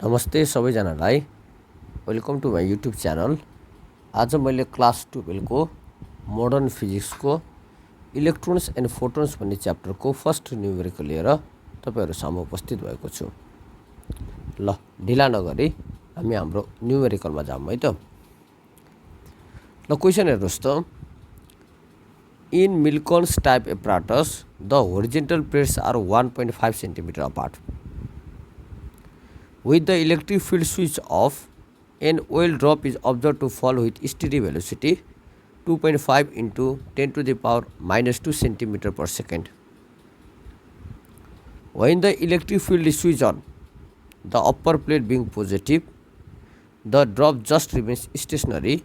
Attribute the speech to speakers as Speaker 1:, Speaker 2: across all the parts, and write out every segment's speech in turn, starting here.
Speaker 1: नमस्ते सबैजनालाई welcome to my YouTube channel. आज मैले क्लास 12 को मोडर्न फिजिक्सको इलेक्ट्रोन्स एन्ड फोटोन्स भन्ने च्याप्टरको फर्स्ट न्युमेरिकल लिएर तपाईहरु सामु उपस्थित भएको छु। ल ढिला नगरी हामी हाम्रो न्युमेरिकलमा जाऊँ है त। ल क्वेशन हेर्नुस् त। In Millikan's type apparatus the horizontal plates are 1.5 centimetre apart. With the electric field switch off, an oil drop is observed to fall with steady velocity 2.5 into 10 to the power minus 2 centimeter per second. When the electric field is switched on, the upper plate being positive, the drop just remains stationary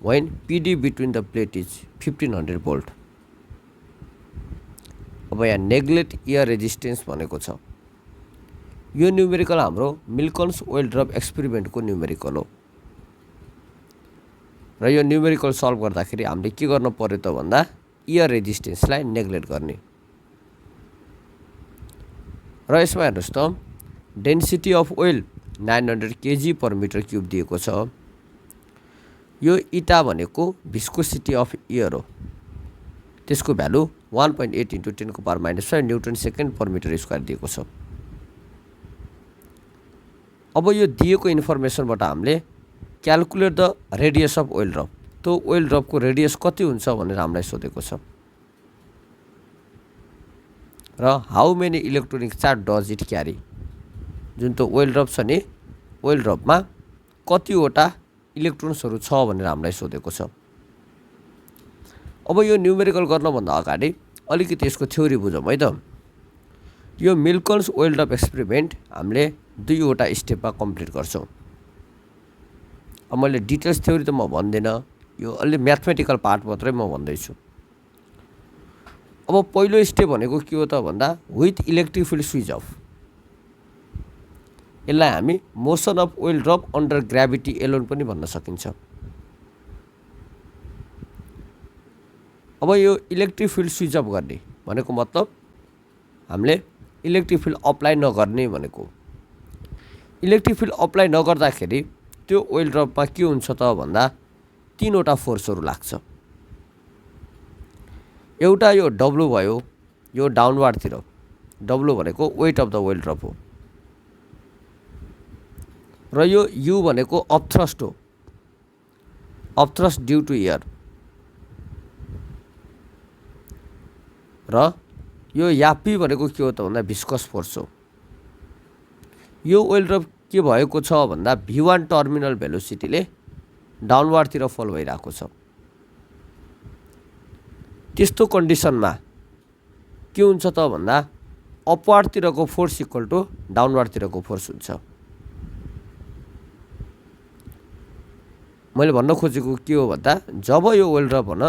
Speaker 1: when PD between the plate is 1500 volt. अब यहाँ neglect air resistance भनेको छ। यो numerical हाम्रो मिल्कन्स oil drop एक्सपेरिमेन्टको numerical हो र यो numerical solve गर्दाखेरि हामीले के गर्न पर्यो त भन्दा एयर रेजिस्टेन्सलाई नेग्लेक्ट गर्ने। र यसमा हेर्नुस् त density of oil 900 KG per metre cube दिएको छ। यो इटा भनेको भिस्कोसिटी अफ एयर हो। त्यसको भ्यालु 1.8 into 10 को power minus 5 newton second per metre square दिएको छ। अब यो दिएको इन्फर्मेसनबाट हामीले calculate the radius of oil drop, त्यो ओइल ड्रपको रेडियस कति हुन्छ भनेर हामीलाई सोधेको छ। र how many electronic charge does it carry, जुन त्यो ओइल ड्रप छ नि, ओइल ड्रपमा कतिवटा इलेक्ट्रोन्सहरू छ भनेर हामीलाई सोधेको छ। अब यो न्युमेरिकल गर्नभन्दा अगाडि अलिकति यसको थ्योरी बुझौँ है त। यो मिल्कन्स ओइल ड्रप एक्सपेरिमेन्ट हामीले दुईवटा स्टेपमा कम्प्लिट गर्छौँ। अब मैले डिटेल्स थ्योरी त म भन्दिनँ, यो अलि म्याथमेटिकल पार्ट मात्रै म भन्दैछु। अब पहिलो स्टेप भनेको के हो त भन्दा with electric field switch off. यसलाई हामी motion of oil drop under gravity alone पनि भन्न सकिन्छ। अब यो इलेक्ट्रिक फिल्ड स्विच अफ गर्ने भनेको मतलब हामीले इलेक्ट्रिक फिल्ड अप्लाई नगर्ने भनेको। इलेक्ट्रिक फिल्ड अप्लाई नगर्दाखेरि त्यो ओइल ड्रपमा के हुन्छ त भन्दा तीनवटा फोर्सहरू लाग्छ। एउटा यो डब्लु भयो, यो डाउनवार्डतिर, डब्लु भनेको weight of the oil drop हो। र यो यु भनेको अपथ्रस्ट हो, अपथ्रस्ट ड्यू टु एयर। र यो यापी भनेको के हो त भन्दा भिस्कस फोर्स हो। यो ओइल ड्रप के भएको छ भन्दा V1 टर्मिनल भेलोसिटीले डाउनवार्डतिर फल भइरहेको छ। त्यस्तो कन्डिसनमा के हुन्छ त भन्दा अपवार्डतिरको फोर्स इक्वल टु डाउनवार्डतिरको फोर्स हुन्छ। मैले भन्न खोजेको के हो भन्दा जब यो ओइल ड्रप भन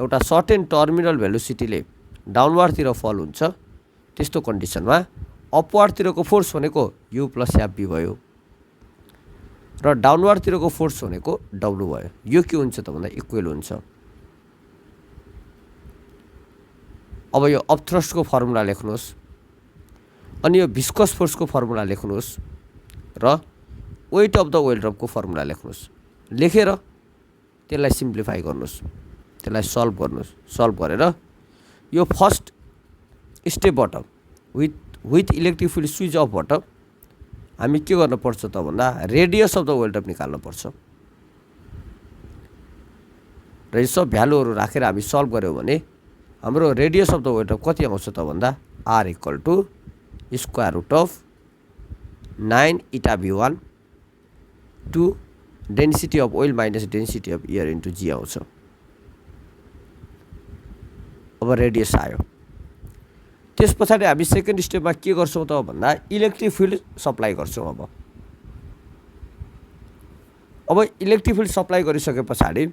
Speaker 1: एउटा सर्टेन टर्मिनल भेलोसिटीले डाउनवार्डतिर फल हुन्छ, त्यस्तो कन्डिसनमा अपवार्डतिरको फोर्स भनेको यु प्लस यापी भयो र डाउनवार्डतिरको फोर्स भनेको डब्लु भयो। यो के हुन्छ त भन्दा इक्वल हुन्छ। अब यो अपथ्रस्टको फर्मुला लेख्नुहोस्, अनि यो भिस्कस फोर्सको फर्मुला लेख्नुहोस् र वेट अफ द ओइल ड्रपको फर्मुला लेख्नुहोस्। लेखेर त्यसलाई सिम्प्लिफाई गर्नुहोस्, त्यसलाई सल्भ गर्नुहोस्। सल्भ गरेर यो फर्स्ट स्टेपबाट विथ इलेक्ट्रिक फिल्ड स्विच अफबाट हामी के गर्न पर्छ त भन्दा radius of the oil drop निकाल्न पर्छ। र यो सब भ्यालुहरू राखेर हामी सल्भ गऱ्यौँ भने हाम्रो radius of the oil drop कति आउँछ त भन्दा R equal to square root of 9 eta V1 two density of oil minus density of air into G आउँछ। अब रेडियस आयो। त्यस पछाडि हामी सेकेन्ड स्टेपमा के गर्छौँ त भन्दा इलेक्ट्रिक फिल्ड सप्लाई गर्छौँ। अब इलेक्ट्रिक फिल्ड सप्लाई गरिसके पछाडि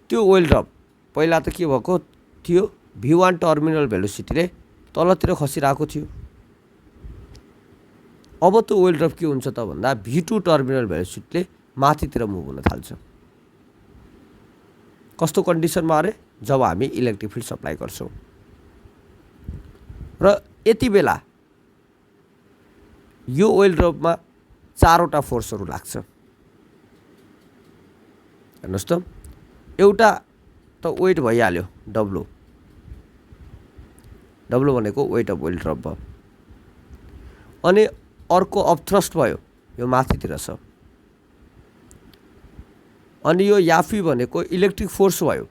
Speaker 1: त्यो ओइल ड्रप पहिला त के भएको थियो, V1 टर्मिनल भेलोसिटीले तलतिर खसिरहेको थियो। अब त्यो ओइल ड्रप के हुन्छ त भन्दा V2 टर्मिनल भेलोसिटीले माथितिर मुभ हुन थाल्छ। कस्तो कन्डिसनमा अरे जब हामी इलेक्ट्रिक फिल्ड सप्लाई गर्छौँ। र यति बेला यो ओइल ड्रपमा चारवटा फोर्सहरू लाग्छ। हेर्नुहोस् त, एउटा त वेट भइहाल्यो डब्लु, डब्लु भनेको वेट अफ ओइल ड्रप भयो। अनि अर्को अपथ्रस्ट भयो, यो माथितिर छ। अनि यो याफी भनेको इलेक्ट्रिक फोर्स भयो,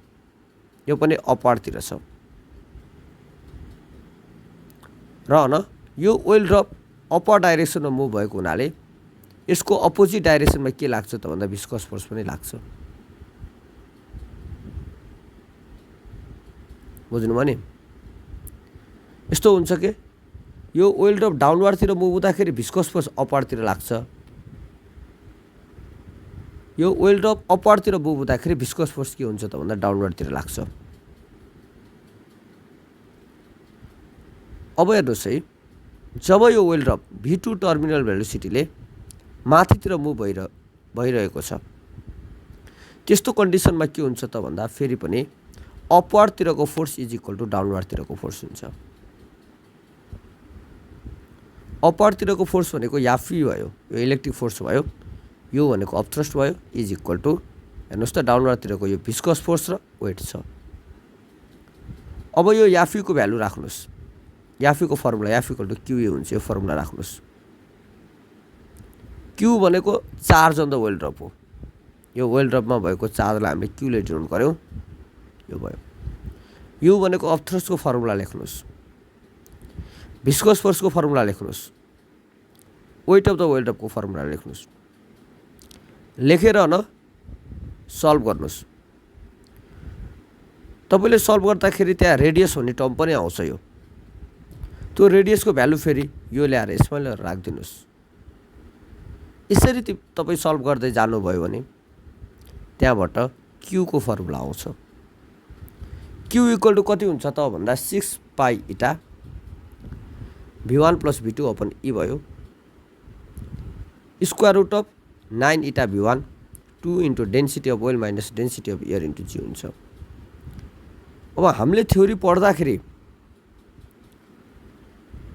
Speaker 1: यो पनि अपवार्डतिर छ। र न यो ओइल ड्रप अपवर्ड डाइरेक्सनमा मुभ भएको हुनाले यसको अपोजिट डाइरेक्सनमा के लाग्छ त भन्दा भिस्कस फोर्स पनि लाग्छ। बुझ्नुभयो नि? यस्तो हुन्छ कि यो ओइल ड्रप डाउनवार्डतिर मुभ हुँदाखेरि भिस्कस फोर्स अपवार्डतिर लाग्छ, यो ओइल ड्रप अपवार्डतिर मुभ हुँदाखेरि भिस्कस फोर्स के हुन्छ त भन्दा डाउनवार्डतिर लाग्छ। अब हेर्नुहोस् है, जब यो ओइल ड्रप V2 टर्मिनल भेलोसिटीले माथितिर मुभ भइरहेको छ, त्यस्तो कन्डिसनमा के हुन्छ त भन्दा फेरि पनि अपवार्डतिरको फोर्स इज इक्वल टु डाउनवार्डतिरको फोर्स हुन्छ। अपवार्डतिरको फोर्स भनेको याफी भयो, यो इलेक्ट्रिक फोर्स भयो, यो भनेको अपथ्रस्ट भयो, इज इक्वल टु हेर्नुहोस् त डाउनवार्डतिरको यो भिस्कस फोर्स र वेट छ। अब यो याफीको भ्यालु राख्नुहोस्, याफीको फर्मुला याफी इक्वल टु क्युए हुन्छ, यो फर्मुला राख्नुहोस्। क्यु भनेको charge on the oil drop हो, यो ओइल ड्रपमा भएको चार्जलाई हामीले क्युले डिनोट गऱ्यौँ, यो भयो। यु भनेको अपथ्रस्टको फर्मुला लेख्नुहोस्, भिस्कस फोर्सको फर्मुला लेख्नुहोस्, वेट अफ द ओइल ड्रपको फर्मुला लेख्नुहोस्। लेखेर न सल्भ गर्नुहोस्। तपाईँले सल्भ गर्दाखेरि त्यहाँ रेडियस भन्ने टर्म पनि आउँछ, यो त्यो रेडियसको भ्यालु फेरि यो ल्याएर यसमा ल्याएर राखिदिनुहोस्। यसरी तपाईँ सल्भ गर्दै जानुभयो भने त्यहाँबाट क्युको फर्मुला आउँछ। क्यु इक्वल टु कति हुन्छ त भन्दा 6 pi eta V1 plus V2 upon ई भयो, square root of 9 eta V1 2 into density of oil minus density of air into g हुन्छ। अब हामीले थ्योरी पढ्दाखेरि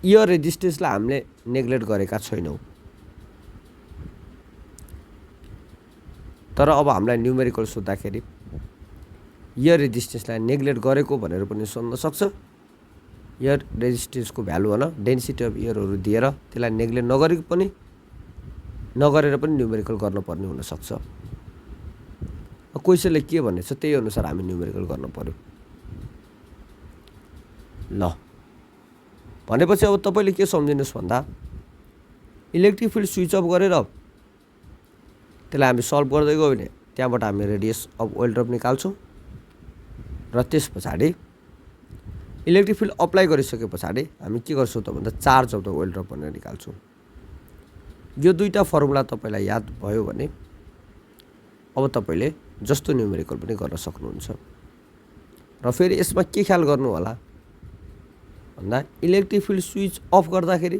Speaker 1: एयर रेजिस्टेन्सलाई हामीले नेग्लेक्ट गरेका छैनौँ, तर अब हामीलाई न्युमेरिकल सोद्धाखेरि एयर रेजिस्टेन्सलाई नेग्लेक्ट गरेको भनेर पनि सोध्न सक्छ। एयर रेजिस्टेन्सको भ्यालु होइन डेन्सिटी अफ एयरहरू दिएर त्यसलाई नेग्लेक्ट नगरेर पनि न्युमेरिकल गर्नुपर्ने हुनसक्छ। क्वेसनले के भनेछ त्यही अनुसार हामी न्युमेरिकल गर्नु पर्यो। ल भनेपछि अब तपाईँले के सम्झिनुहोस् भन्दा इलेक्ट्रिक फिल्ड स्विच अफ गरेर त्यसलाई हामी सल्भ गर्दै गयो भने त्यहाँबाट हामी रेडियस अफ ओइल ड्रप निकाल्छौँ र त्यस पछाडि इलेक्ट्रिक फिल्ड अप्लाई गरिसके पछाडि हामी के गर्छौँ त भन्दा charge of the oil drop भनेर निकाल्छौँ। यो दुईवटा फर्मुला तपाईँलाई याद भयो भने अब तपाईँले जस्तो न्युमेरिकल पनि गर्न सक्नुहुन्छ। र फेरि यसमा के ख्याल गर्नु होला भन्दा इलेक्ट्रिक फिल्ड स्विच अफ गर्दाखेरि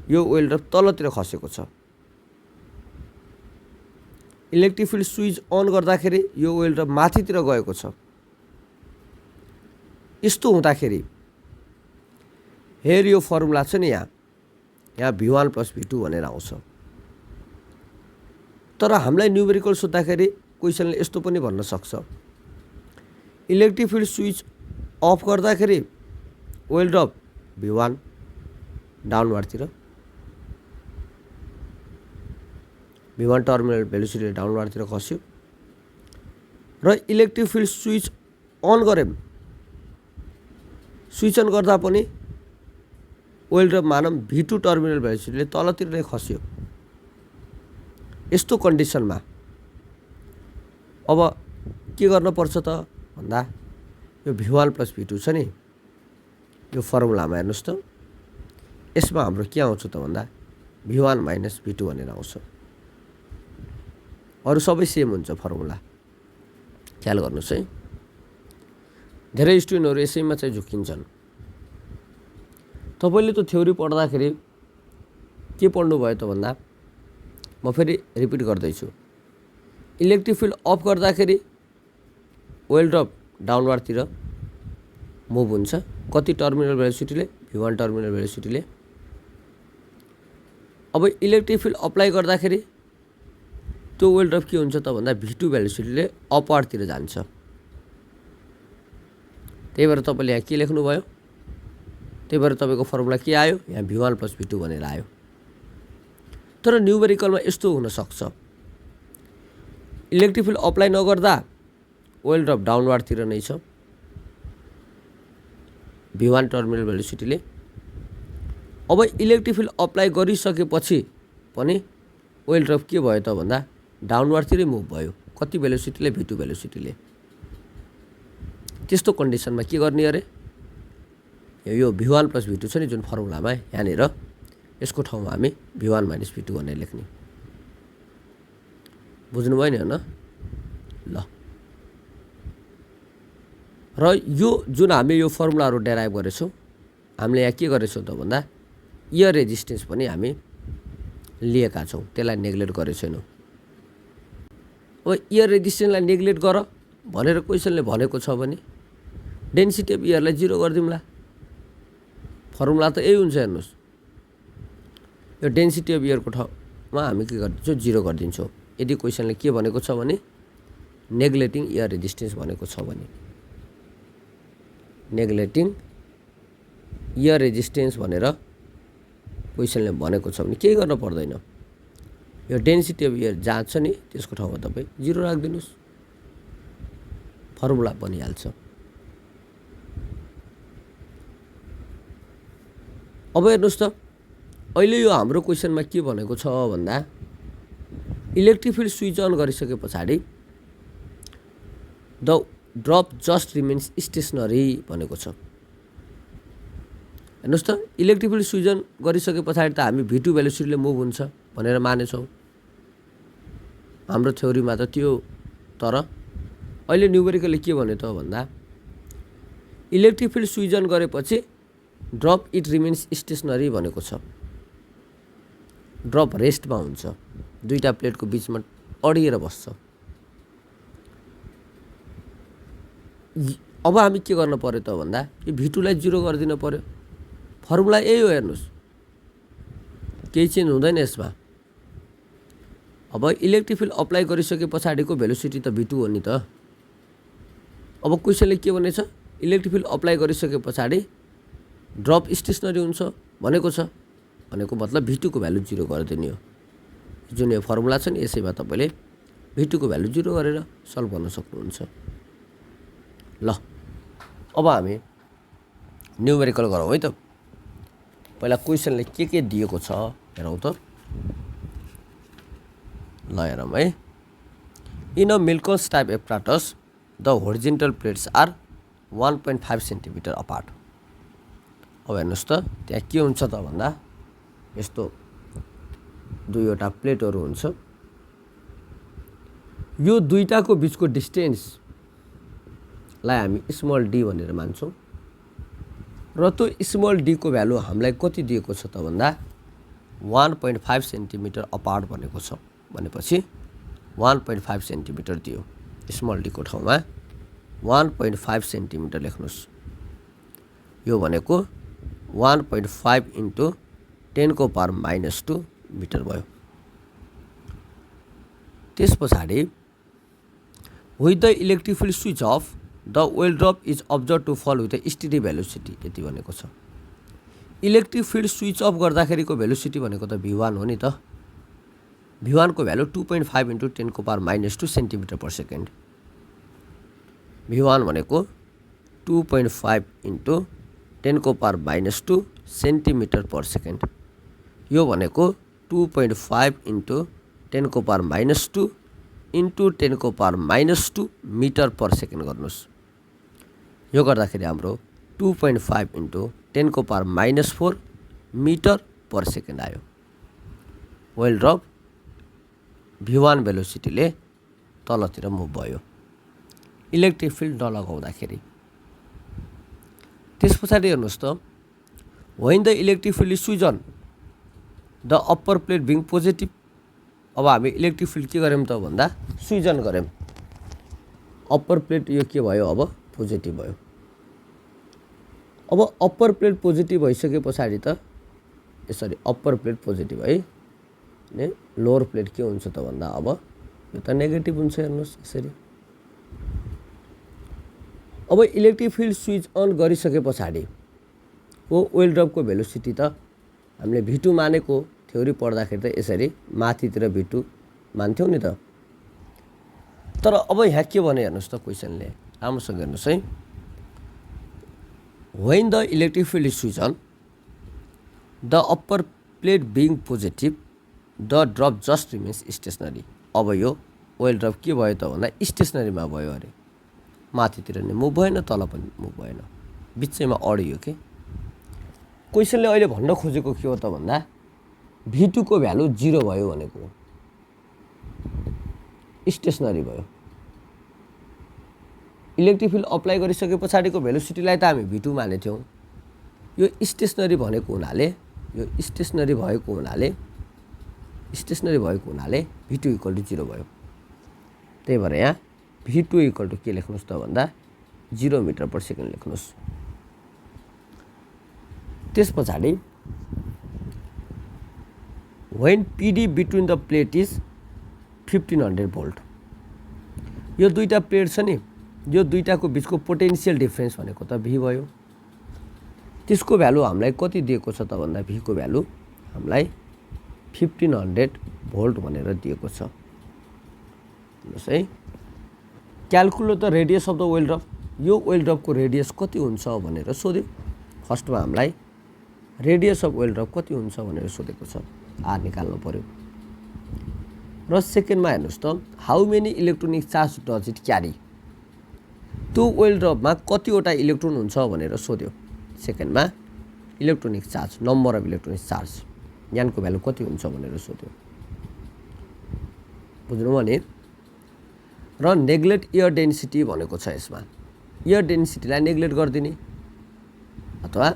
Speaker 1: यो ओइल ड्रप तलतिर खसेको छ, इलेक्ट्रिक फिल्ड स्विच अन गर्दाखेरि यो ओइल ड्रप माथितिर गएको छ। यस्तो हुँदाखेरि हेर यो फर्मुला छ नि यहाँ V1 प्लस V2 भनेर आउँछ। तर हामीलाई न्युमेरिकल सोद्धाखेरि क्वेसनले यस्तो पनि भन्न सक्छ, इलेक्ट्रिक फिल्ड स्विच अफ गर्दाखेरि ओइल ड्रप V1 डाउनवार्डतिर, V1 टर्मिनल भेलोसिटी डाउनवार्डतिर खस्यो र इलेक्ट्रिक फिल्ड स्विच अन गऱ्यौँ, स्विच अन गर्दा पनि ओइल ड्रप मानौँ V2 टर्मिनल भेलोसिटीले तलतिर नै खस्यो। यस्तो कन्डिसनमा अब के गर्नुपर्छ त भन्दा यो V1 प्लस V2 छ नि यो फर्मुलामा हेर्नुहोस् त, यसमा हाम्रो के आउँछ त भन्दा V1 माइनस V2 भनेर आउँछ। अरू सबै सेम हुन्छ फर्मुला, ख्याल गर्नुहोस् है। धेरै स्टुडेन्टहरू यसैमा चाहिँ झुकिन्छन्। तपाईँले त थ्योरी पढ्दाखेरि के पढ्नुभयो त भन्दा म फेरि रिपिट गर्दैछु, इलेक्ट्रिक फिल्ड अफ गर्दाखेरि ओइल ड्रप डाउनवार्डतिर मुभ हुन्छ, कति टर्मिनल भेलोसिटीले V1 टर्मिनल भेलोसिटीले, अब इलेक्ट्रिक फिल्ड अप्लाई गर्दाखेरि त्यो वेल ड्रप के हुन्छ त भन्दा V2 भेलोसिटीले अपवार्डतिर जान्छ। त्यही भएर तपाईँले यहाँ के लेख्नुभयो, त्यही भएर तपाईँको फर्मुला के आयो, यहाँ V1 + V2 भनेर आयो। तर न्युमेरिकलमा यस्तो हुनसक्छ, इलेक्ट्रिक फिल्ड अप्लाई नगर्दा वेल ड्रप डाउनवार्डतिर नै छ V1 टर्मिनल भेलोसिटीले। अब इलेक्ट्रिक फिल्ड अप्लाई गरिसकेपछि पनि वेल ड्रप के भयो त भन्दा डाउनवार्डतिरै मुभ भयो। कति भेलोसिटीले, V2 भेलोसिटीले। त्यस्तो कन्डिसनमा के गर्ने अरे, यो V1 + V2 छ नि जुन फर्मुलामा, यहाँनिर यसको ठाउँमा हामी V1 - V2 भनेर लेख्ने। बुझ्नुभयो नि होइन? ल, र यो जुन हामी यो फर्मुलाहरू डेराइभ गरेछौँ, हामीले यहाँ के गरेछौँ त भन्दा एयर रेजिस्टेन्स पनि हामी लिएका छौँ, त्यसलाई नेग्लेक्ट गरेको छैनौँ। अब एयर रेजिस्टेन्सलाई नेग्लेक्ट गर भनेर क्वेसनले भनेको छ भने डेन्सिटी अफ एयरलाई 0 गरिदिउँला। फर्मुला त यही हुन्छ, हेर्नुहोस्। यो डेन्सिटी अफ एयरको ठाउँमा हामी के गरिदिन्छौँ, 0 गरिदिन्छौँ। यदि क्वेसनले के भनेको छ भने नेग्लेक्टिङ एयर रेजिस्टेन्स भनेको छ भने, नेग्लेक्टिङ एयर रेजिस्टेन्स भनेर क्वेसनले भनेको छ भने केही गर्न पर्दैन। यो डेन्सिटी अफ एयर जहाँ छ नि त्यसको ठाउँमा तपाईँ 0 राखिदिनुहोस्, फर्मुला बनिहाल्छ। अब हेर्नुहोस् त, अहिले यो हाम्रो क्वेसनमा के भनेको छ भन्दा इलेक्ट्रिक फिल्ड स्विच अन गरिसके पछाडि the drop just remains stationery भनेको छ। हेर्नुहोस् त, इलेक्ट्रिक फिल्ड स्विच अन गरिसके पछाडि त हामी V2 भेलोसिटीले मुभ हुन्छ भनेर मानेछौँ हाम्रो थ्योरीमा त त्यो। तर अहिले न्युमेरिकलले के भन्यो त भन्दा इलेक्ट्रिक फिल्ड स्विच अन गरेपछि ड्रप इट रिमेन्स स्टेसनरी भनेको छ। ड्रप रेस्टमा हुन्छ, दुईटा प्लेटको बिचमा अडिएर बस्छ। अब हामी के गर्न पर्यो त भन्दा यो V2 लाई 0 गरिदिन पर्यो। फर्मुला यही हो, हेर्नुहोस्, केही चेन्ज हुँदैन यसमा। अब इलेक्ट्रिक फिल्ड अप्लाई गरिसके पछाडिको भेलोसिटी त V2 हो नि त। अब क्वेसनले के भनेछ, इलेक्ट्रिक फिल्ड अप्लाई गरिसके पछाडि ड्रप स्टेसनरी हुन्छ भनेको छ। भनेको मतलब V2 को भ्यालु 0 गरिदिने हो। जुन यो फर्मुला छ नि यसैमा तपाईँले V2 को भ्यालु 0 गरेर सल्भ गर्न सक्नुहुन्छ। ल, अब हामी न्युमेरिकल गरौँ है त। पहिला क्वेसनले के दिएको छ हेरौँ त। ल हेरौँ है। In a Millikan's type apparatus the horizontal plates are 1.5 centimetre apart. अब हेर्नुहोस् त, त्यहाँ के हुन्छ त भन्दा यस्तो दुईवटा प्लेटहरू हुन्छ। यो दुईटाको बिचको डिस्टेन्सलाई हामी स्मल डी भनेर मान्छौँ र त्यो स्मल डी को भ्यालु हामीलाई कति दिएको छ त भन्दा 1.5 सेन्टिमिटर अपार्ट भनेको छ। भनेपछि 1.5 सेन्टिमिटर दियो। स्मल डी को ठाउँमा 1.5 सेन्टिमिटर लेख्नुहोस्। यो भनेको 1.5 × 10⁻⁻2 मिटर भयो। त्यस पछाडि with the electric field switch off the well drop is observe to fall with steady velocity, यति भनेको छ। इलेक्ट्रिक फिल्ड स्विच अफ गर्दाखेरिको भेलोसिटी भनेको त V1 हो नि त। V1 को value 2.5 × 10⁻⁻2 centimetre per second. V1 भनेको 2.5 × 10⁻⁻2 सेन्टिमिटर पर सेकेन्ड। यो भनेको 2.5 × 10⁻⁻2 × 10⁻⁻2 मिटर पर सेकेन्ड गर्नुहोस्। यो गर्दाखेरि हाम्रो 2.5 × 10⁻⁻4 मिटर पर सेकेन्ड आयो। वेल ड्रप V1 भेलोसिटीले तलतिर मुभ भयो इलेक्ट्रिक फिल्ड नलगाउँदाखेरि। त्यस पछाडि हेर्नुहोस् त, when the electric field switch on the upper plate being positive. अब हामी इलेक्ट्रिक फिल्ड के गर्यौँ त भन्दा स्विच अन गर्यौँ। अप्पर प्लेट यो के भयो, अब पोजिटिभ भयो। अब अप्पर प्लेट पोजिटिभ भइसके पछाडि त यसरी अप्पर प्लेट पोजिटिभ है, ने लोअर प्लेट के हुन्छ त भन्दा अब यो त नेगेटिभ हुन्छ हेर्नुहोस् यसरी। अब इलेक्ट्रिक फिल्ड स्विच अन गरिसके पछाडि ओइल ड्रपको भेलोसिटी त हामीले V2 मानेको थ्योरी पढ्दाखेरि त यसरी माथितिर V2 मान्थ्यौँ नि त। तर अब यहाँ के भने हेर्नुहोस् त क्वेसनले, राम्रोसँग हेर्नुहोस् है। When the electric field is switch on the upper plate being positive the drop just remains stationary. अब यो ओइल ड्रप के भयो त भन्दा स्टेसनरीमा भयो अरे, माथितिर नै मुभ भएन, तल पनि मुभ भएन, बिचैमा अडियो के। क्वेसनले अहिले भन्न खोजेको के हो त भन्दा V2 को भ्यालु 0 भयो भनेको, स्टेसनरी भयो। इलेक्ट्रिक फिल्ड अप्लाई गरिसके पछाडिको भेलोसिटीलाई त हामी V2 मानेथ्यौँ। यो स्टेसनरी भएको हुनाले V2 इक्वल टु 0 भयो। त्यही भएर यहाँ V2 इक्वल टु के लेख्नुहोस् त भन्दा 0 मिटर पर सेकेन्ड लेख्नुहोस्। त्यस पछाडि when PD between the plate is 1500 volt, यो दुईटा प्लेट छ नि, यो दुईटाको बिचको पोटेन्सियल डिफरेन्स भनेको त V भयो। त्यसको भ्यालु हामीलाई कति दिएको छ त भन्दा V को भ्यालु हामीलाई 1500 भोल्ट भनेर दिएको छ। हेर्नुहोस् है, calculate the radius of the oil drop. यो ओइल ड्रपको रेडियस कति हुन्छ भनेर सोध्यो। फर्स्टमा हामीलाई रेडियस अफ ओइल ड्रप कति हुन्छ भनेर सोधेको छ, आर निकाल्नु पर्यो। र सेकेन्डमा हेर्नुहोस् त, how many electronic charge does it carry. त्यो ओइल ड्रपमा कतिवटा इलेक्ट्रोन हुन्छ भनेर सोध्यो। सेकेन्डमा electronic charge, number of electronic charge, यानको भ्यालु कति हुन्छ भनेर सोध्यो। बुझ्नु भने। र नेग्लेक्ट एयर डेन्सिटी भनेको छ यसमा, एयर डेन्सिटीलाई नेग्लेक्ट गरिदिने, अथवा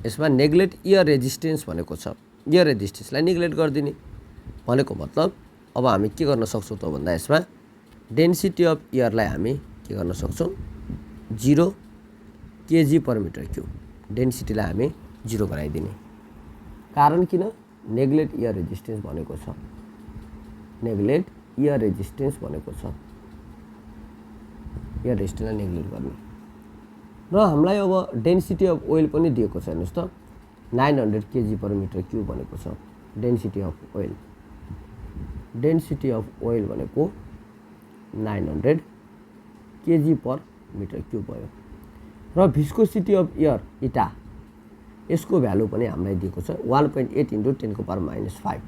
Speaker 1: यसमा नेग्लेक्ट एयर रेजिस्टेन्स भनेको छ, एयर रेजिस्टेन्सलाई नेग्लेक्ट गरिदिने भनेको मतलब अब हामी के गर्न सक्छौँ त भन्दा यसमा डेन्सिटी अफ एयरलाई हामी के गर्न सक्छौँ 0 kg पर मिटर क्युब, डेन्सिटीलाई हामी 0 गराइदिने। कारण किन? नेग्लेक्ट एयर रेजिस्टेन्स भनेको छ, नेग्लेक्ट एयर रेजिस्टेन्स भनेको छ, एयर रेजिस्टेन्सलाई नेग्लेक्ट गर्ने। र हामीलाई अब डेन्सिटी अफ ओइल पनि दिएको छ हेर्नुहोस् त, 900 kg पर मिटर क्युब भनेको छ density of oil. Density of oil भनेको 900 kg पर मिटर क्युब भयो। र भिस्कोसिटी अफ एयर इटा, यसको भ्यालु पनि हामीलाई दिएको छ 1.8 × 10⁻⁵,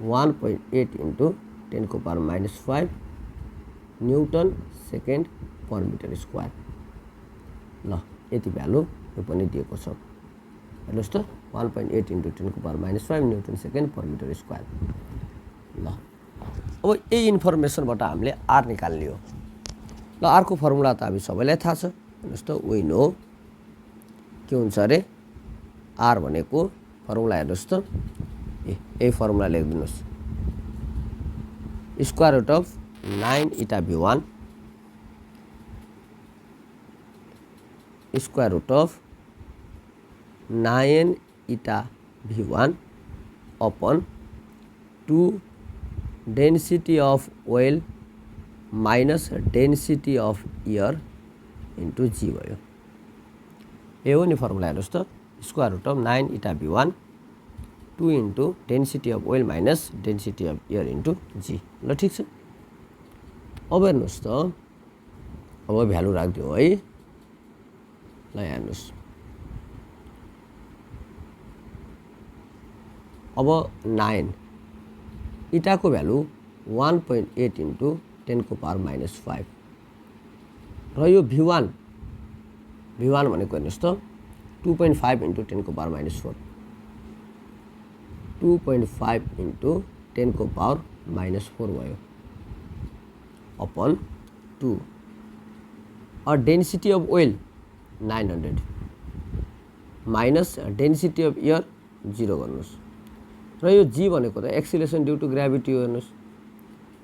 Speaker 1: 1.8 × 10⁻⁵ newton second per metre square. ल यति भ्यालु यो पनि दिएको छ हेर्नुहोस् त, 1.8 × 10⁻⁵ newton second per metre square. ल अब यही इन्फर्मेसनबाट हामीले आर निकाल्ने हो। ल आरको फर्मुला त हामी सबैलाई थाहा छ, हेर्नुहोस् त, वी नो के हुन्छ अरे आर भनेको फर्मुला हेर्नुहोस् त, यही फर्मुला लेखिदिनुहोस्, square root of 9 eta V1 square root of 9 eta V1 upon 2 density of oil minus density of air into g भयो। यो हो नि फर्मुला हेर्नुहोस् त, square root of 9 eta V1 2 into density of oil minus density of air into g. ल ठिक छ। अब हेर्नुहोस् त, अब भ्यालु राखिदिउँ है। ल हेर्नुहोस्, अब 9 इटाको भ्यालु 1.8 × 10⁻⁵ र यो V1 भनेको हेर्नुहोस् त 2.5 × 10⁻⁴, 2.5 × 10⁻⁴ भयो अपन 2। और density of oil 900 minus density of air 0 गर्नुहोस्। र यो जी भनेको त एक्सिलेसन ड्यू टु ग्राभिटी हो हेर्नुहोस्,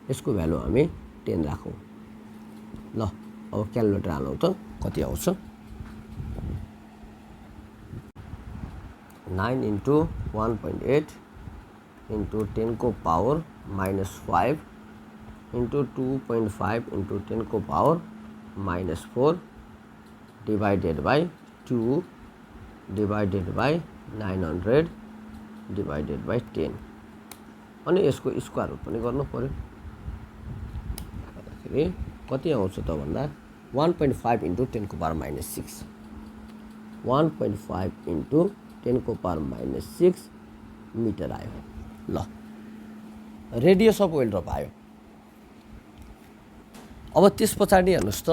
Speaker 1: यसको भ्यालु हामी 10 राखौँ। ल अब क्यालकुलेटर हालौँ त कति आउँछ। 9 × 1.8 into 10 को पावर -5 into 2.5 into 10 को power -4 divided by 2 divided by 900 divided by 10 अनि यसको स्क्वायर रुट पनि गर्नु पर्यो। गर्दाखेरि कति आउँछ त भन्दा 1.5 into 10 को पावर -6 1.5 into 10 को पावर -6 मिटर आयो। ल रेडियस अफ ओइल ड्रप आयो। अब त्यस पछाडि हेर्नुस् त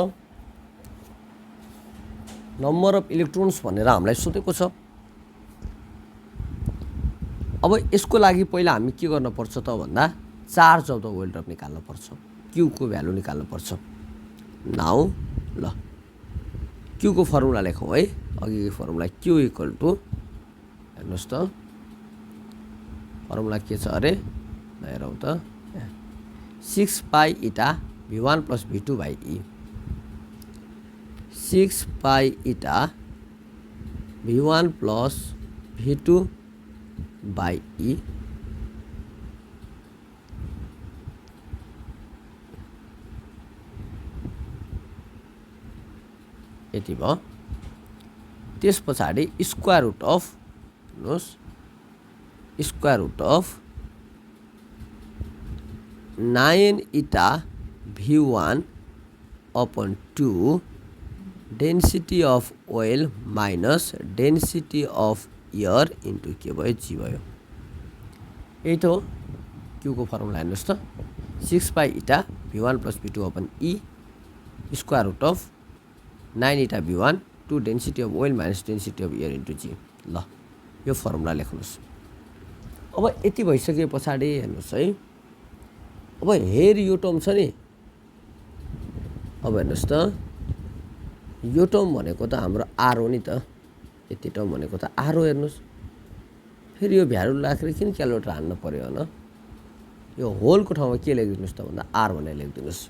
Speaker 1: नम्बर अफ इलेक्ट्रोन्स भनेर हामीलाई सोधेको छ। अब यसको लागि पहिला हामी के गर्न पर्छ त भन्दा charge of the oil drop निकाल्नु पर्छ। क्यू को भ्यालु निकाल्नु पर्छ। नाउ ल क्यू को फर्मुला लेखौँ है। अघिको फर्मुला क्यू इक्वल टु हेर्नुस् त फर्मुला के छ अरे हेरौँ त 6 pi eta v1 plus v2 by E 6 pi eta v1 plus v2 by E यति भयो। त्यस पछाडि स्क्वायर रुट अफ हेर्नुहोस् square root of 9 eta v1 upon 2 density of oil minus density of air into के भयो जी भयो। यही त हो क्यू को फर्मुला हेर्नुहोस् त 6 pi eta v1 plus v2 upon e square root of 9 eta v1 2 density of oil minus density of air into g. ल यो फर्मुला लेख्नुहोस्। अब यति भइसके पछाडि हेर्नुहोस् है। अब हेर यो टर्म छ नि अब हेर्नुहोस् त यो टर्म भनेको त हाम्रो आर हो नि त। यति टर्म भनेको त आर हो। हेर्नुहोस् फेरि यो भ्यालु राखेर किन क्यालकुलेटर हान्नु पर्यो होइन। यो होलको ठाउँमा के लेखिदिनुहोस् त भन्दा आर भनेर लेखिदिनुहोस्।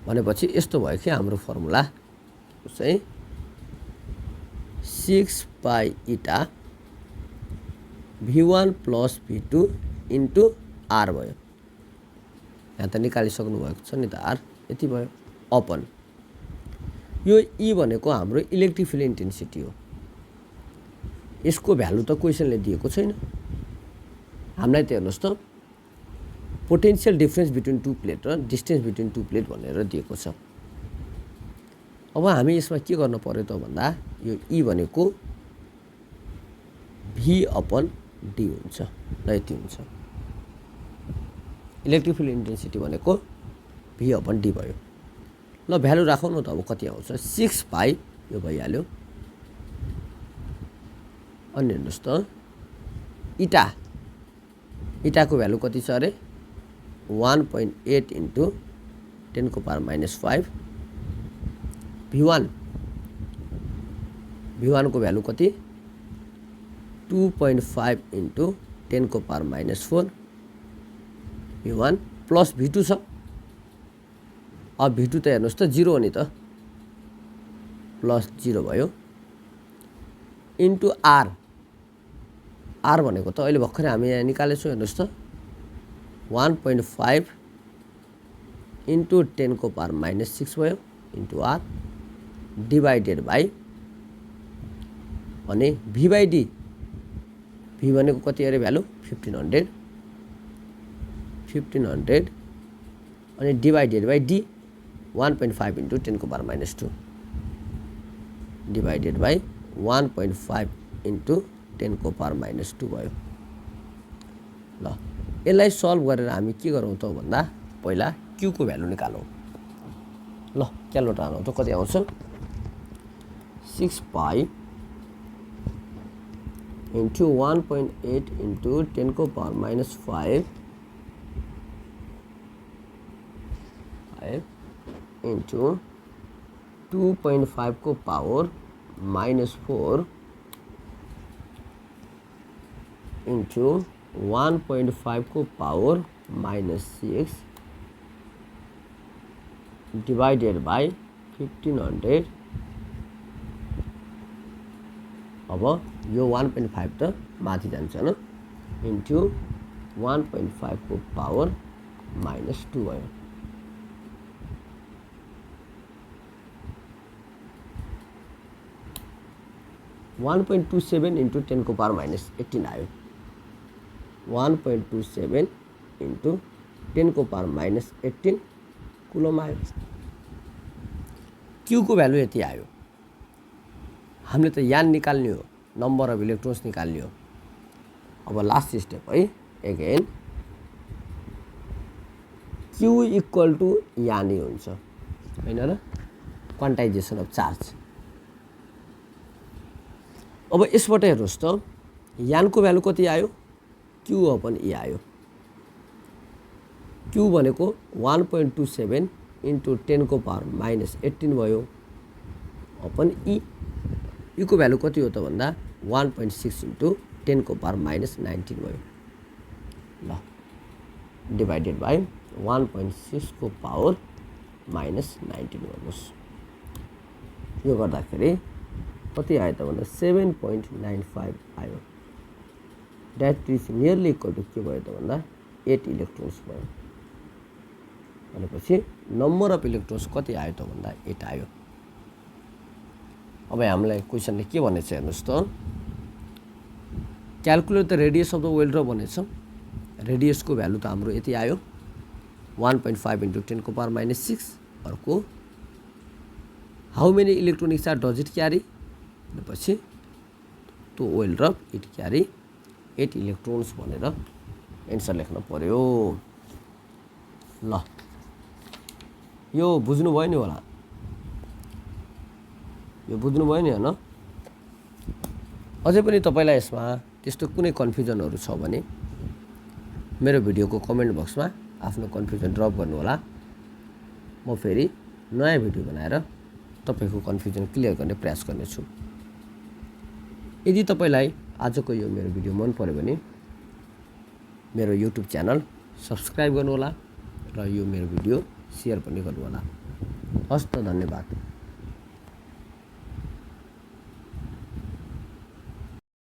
Speaker 1: भनेपछि यस्तो भयो कि हाम्रो फर्मुला चाहिँ 6 pi eta v1 plus v2 into R भयो। यहाँ त निकालिसक्नु भएको छ नि त आर यति भयो अपन यो ई भनेको हाम्रो इलेक्ट्रिक फिल्ड इन्टेन्सिटी हो। यसको भ्यालु त क्वेसनले दिएको छैन हामीलाई। त हेर्नुहोस् त potential difference between two plate र डिस्टेन्स बिट्विन टु प्लेट भनेर दिएको छ। अब हामी यसमा के गर्नु पर्यो त भन्दा यो ई भनेको भी अपन डी हुन्छ र यति हुन्छ। इलेक्ट्रिक फिल्ड इन्टेन्सिटी भनेको भी अपन डी भयो। ल भ्यालु राखौँ न त अब कति आउँछ 6 पाई यो भइहाल्यो। अनि हेर्नुहोस् त इटाको भ्यालु कति छ अरे 1.8 इन्टु 10 को पावर -5 v1 को भ्यालु कति 2.5 इन्टु 10 को पावर -4 v1 प्लस v2 छ। अब v2 त हेर्नुहोस् त 0 हो नि त प्लस 0 भयो इन्टु आर भनेको त अहिले भर्खरै हामी यहाँ निकालेछौँ। हेर्नुहोस् त 1.5 इन्टु 10 को पावर -6 भयो इन्टु आर डिभाइडेड बाई अनि v बाई डी v भनेको कति अरे भ्यालु 1500 अनि डिभाइडेड बाई डी 1.5 इन्टु 10 को पावर -2 डिभाइडेड बाई 1.5 इन्टु 10 को पावर -2 भयो। ल यसलाई सल्भ गरेर हामी के गरौँ त भन्दा पहिला क्यू को भ्यालु निकालौँ। ल क्यालकुलेटर हालौँ त कति आउँछ 6 पाई इन्टु 1.8 इन्टु 10 को पावर -5 इन्टु 2.5 को पावर -4 इन्टु 1.5 को पावर -6 डिभाइडेड बाई 1500। अब यो 1.5 त माथि जान्छ न इन्टु 1.5 को पावर -2 भयो। (1.27 × 10 को पावर -18 आयो। 1.27 × 10 को पावर -18 कुलम आयो। क्यू को भ्यालु यति आयो। हामीले त यान निकाल्ने हो, नम्बर अफ इलेक्ट्रोन्स निकाल्ने हो। अब लास्ट स्टेप है, अगेन क्यू इक्वल टु यानै हुन्छ हैन र, क्वान्टाइजेसन अफ चार्ज। अब यसबाट हेर्नुहोस् त, यानको भ्यालु कति आयो, क्यू अपन ई आयो। क्यू भनेको 1.27 × 10 को पावर -18 भयो अपन ई। ई को भ्यालु कति हो त भन्दा 1.6 × 10 को पावर -19 भयो। ल डिभाइडेड बाई 1.6 को पावर -19 गर्नुहोस्। यो गर्दाखेरि कति आयो त भन्दा 7.95 आयो। That is nearly equal to के भयो त भन्दा 8 इलेक्ट्रोन्स भयो। भनेपछि नम्बर अफ इलेक्ट्रोन्स कति आयो त भन्दा 8 आयो। अब हामीलाई क्वेसनले के भनेछ हेर्नुहोस् त, calculate the radius of the welder भनेछ। रेडियसको भ्यालु त हाम्रो यति आयो 1.5 × 10 को पावर -6। अर्को how many electronic charge does it carry भनेपछि त्यो वेल्डर इट क्यारी 8 इलेक्ट्रोन्स भनेर एन्सर लेख्न पर्यो। ल यो बुझ्नुभयो नि होला, यो बुझ्नुभयो नि हैन। अझै पनि तपाईलाई यसमा त्यस्तो कुनै कन्फ्युजनहरु छ भने मेरो भिडियोको कमेन्ट बक्समा आफ्नो कन्फ्युजन ड्रप गर्नु होला। म फेरि नयाँ भिडियो बनाएर तपाईको कन्फ्युजन क्लियर गर्ने प्रयास गर्नेछु। यदि तपाईलाई आजको यो मेरो भिडियो मन पर्यो भने मेरो YouTube च्यानल सब्स्क्राइब गर्नु होला र यो मेरो भिडियो शेयर पनि गर्नु होला। हस्त धन्यवाद।